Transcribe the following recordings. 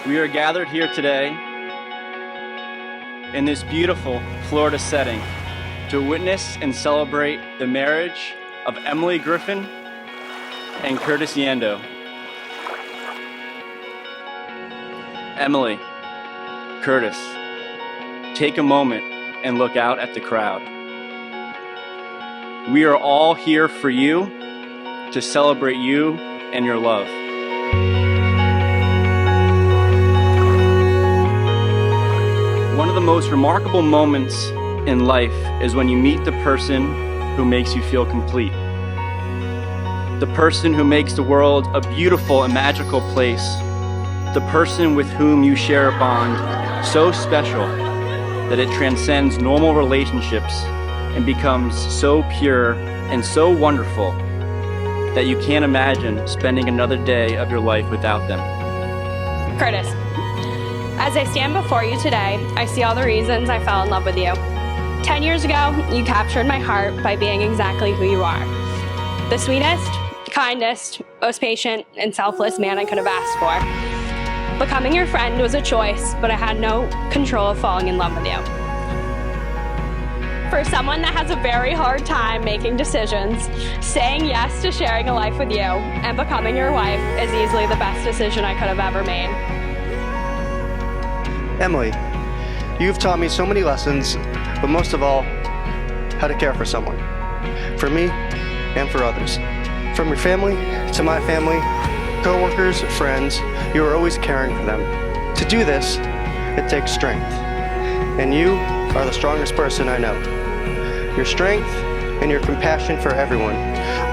We are gathered here today in this beautiful Florida setting to witness and celebrate the marriage of Emily Griffin and Curtis Yando. Emily, Curtis, take a moment and look out at the crowd. We are all here for you to celebrate you and your love. One of the most remarkable moments in life is when you meet the person who makes you feel complete. The person who makes the world a beautiful and magical place. The person with whom you share a bond so special that it transcends normal relationships and becomes so pure and so wonderful that you can't imagine spending another day of your life without them. Curtis, as I stand before you today, I see all the reasons I fell in love with you. 10 years ago, you captured my heart by being exactly who you are. The sweetest, kindest, most patient, and selfless man I could have asked for. Becoming your friend was a choice, but I had no control of falling in love with you. For someone that has a very hard time making decisions, saying yes to sharing a life with you and becoming your wife is easily the best decision I could have ever made. Emily, you've taught me so many lessons, but most of all, how to care for someone. For me and for others. From your family to my family, co-workers, friends, you are always caring for them. To do this, it takes strength. And you are the strongest person I know. Your strength and your compassion for everyone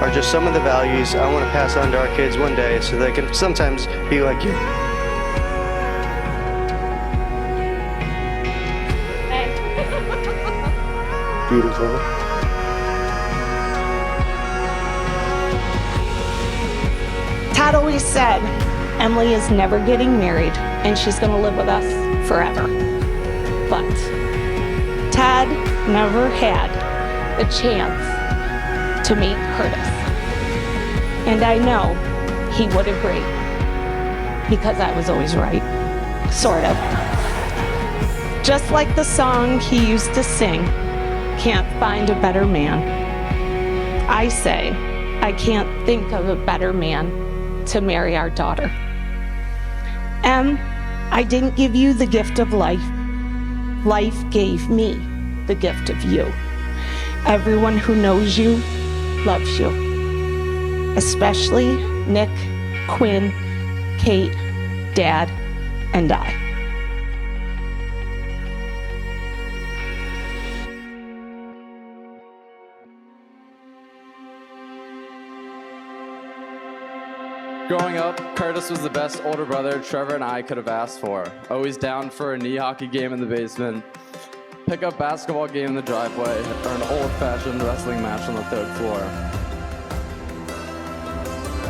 are just some of the values I want to pass on to our kids one day so they can sometimes be like you. Beautiful. Todd always said, Emily is never getting married and she's going to live with us forever. But Todd never had a chance to meet Curtis. And I know he would agree because I was always right, sort of. Just like the song he used to sing, Can't Find a Better Man. I say, I can't think of a better man to marry our daughter. Em, I didn't give you the gift of life. Life gave me the gift of you. Everyone who knows you loves you. Especially Nick, Quinn, Kate, Dad, and I. Growing up, Curtis was the best older brother Trevor and I could have asked for. Always down for a knee hockey game in the basement, pickup basketball game in the driveway, or an old-fashioned wrestling match on the third floor.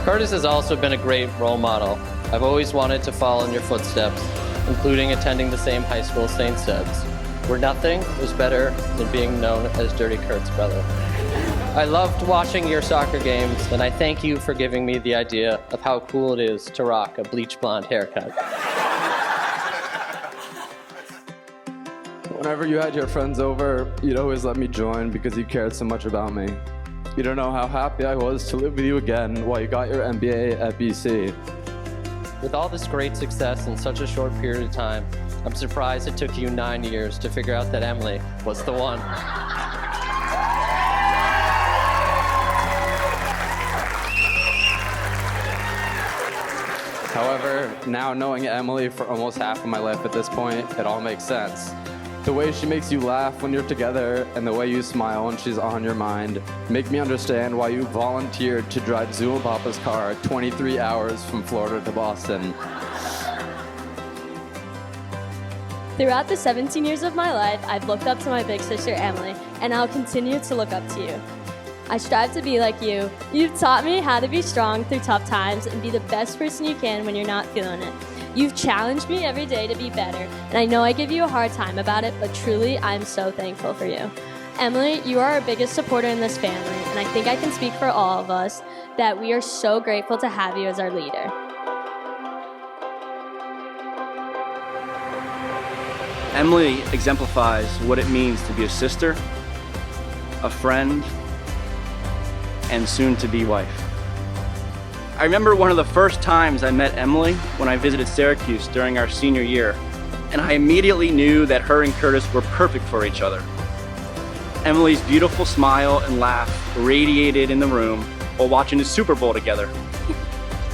Curtis has also been a great role model. I've always wanted to follow in your footsteps, including attending the same high school as St. Seb's, where nothing was better than being known as Dirty Kurt's brother. I loved watching your soccer games, and I thank you for giving me the idea of how cool it is to rock a bleach blonde haircut. Whenever you had your friends over, you'd always let me join because you cared so much about me. You don't know how happy I was to live with you again while you got your MBA at BC. With all this great success in such a short period of time, I'm surprised it took you 9 years to figure out that Emily was the one. However, now knowing Emily for almost half of my life at this point, it all makes sense. The way she makes you laugh when you're together and the way you smile when she's on your mind make me understand why you volunteered to drive Zoo and Papa's car 23 hours from Florida to Boston. Throughout the 17 years of my life, I've looked up to my big sister Emily, and I'll continue to look up to you. I strive to be like you. You've taught me how to be strong through tough times and be the best person you can when you're not feeling it. You've challenged me every day to be better, and I know I give you a hard time about it, but truly, I'm so thankful for you. Emily, you are our biggest supporter in this family, and I think I can speak for all of us that we are so grateful to have you as our leader. Emily exemplifies what it means to be a sister, a friend, and soon-to-be wife. I remember one of the first times I met Emily when I visited Syracuse during our senior year, and I immediately knew that her and Curtis were perfect for each other. Emily's beautiful smile and laugh radiated in the room while watching the Super Bowl together.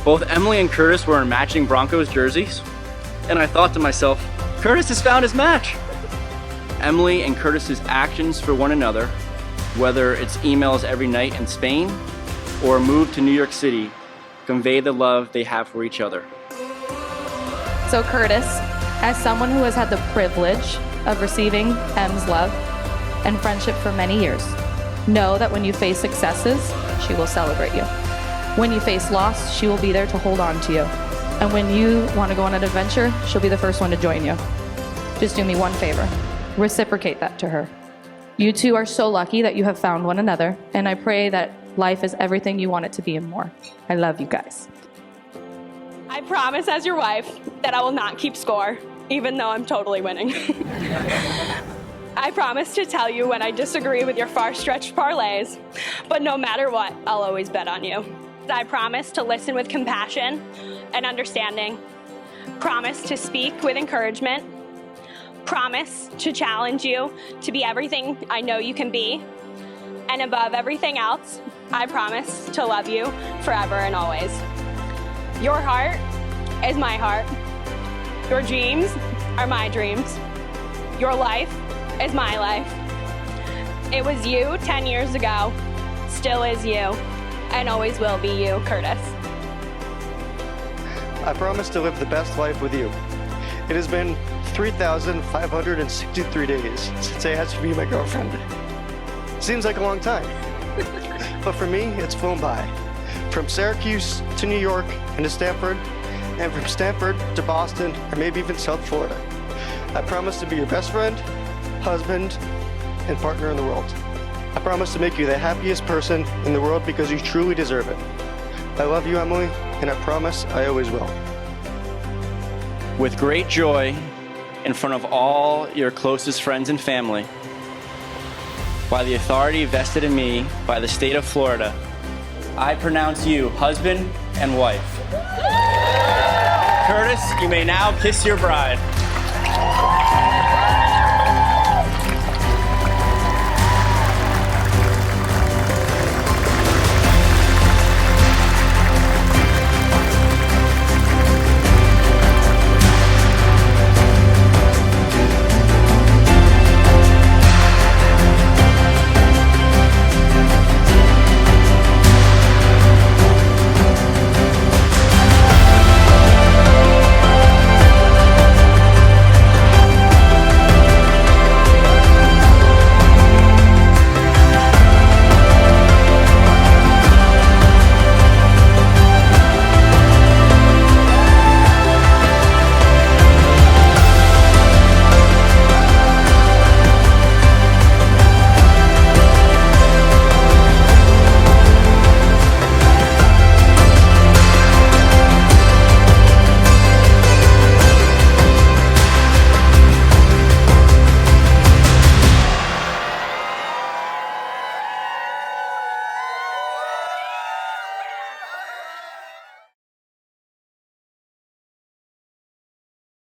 Both Emily and Curtis were in matching Broncos jerseys, and I thought to myself, Curtis has found his match. Emily and Curtis's actions for one another, whether it's emails every night in Spain or a move to New York City, convey the love they have for each other. So Curtis, as someone who has had the privilege of receiving Em's love and friendship for many years, know that when you face successes, she will celebrate you. When you face loss, she will be there to hold on to you. And when you want to go on an adventure, she'll be the first one to join you. Just do me one favor. Reciprocate that to her. You two are so lucky that you have found one another, and I pray that life is everything you want it to be and more. I love you guys. I promise as your wife that I will not keep score, even though I'm totally winning. I promise to tell you when I disagree with your far-stretched parlays, but no matter what, I'll always bet on you. I promise to listen with compassion and understanding. Promise to speak with encouragement. Promise to challenge you to be everything I know you can be. And above everything else, I promise to love you forever and always. Your heart is my heart. Your dreams are my dreams. Your life is my life. It was you 10 years ago, still is you, and always will be you, Curtis. I promise to live the best life with you. It has been 3,563 days since I asked you to be my girlfriend. Seems like a long time, but for me, it's flown by. From Syracuse to New York and to Stanford, and from Stanford to Boston, or maybe even South Florida. I promise to be your best friend, husband, and partner in the world. I promise to make you the happiest person in the world because you truly deserve it. I love you, Emily, and I promise I always will. With great joy, in front of all your closest friends and family, by the authority vested in me by the state of Florida, I pronounce you husband and wife. Curtis, you may now kiss your bride.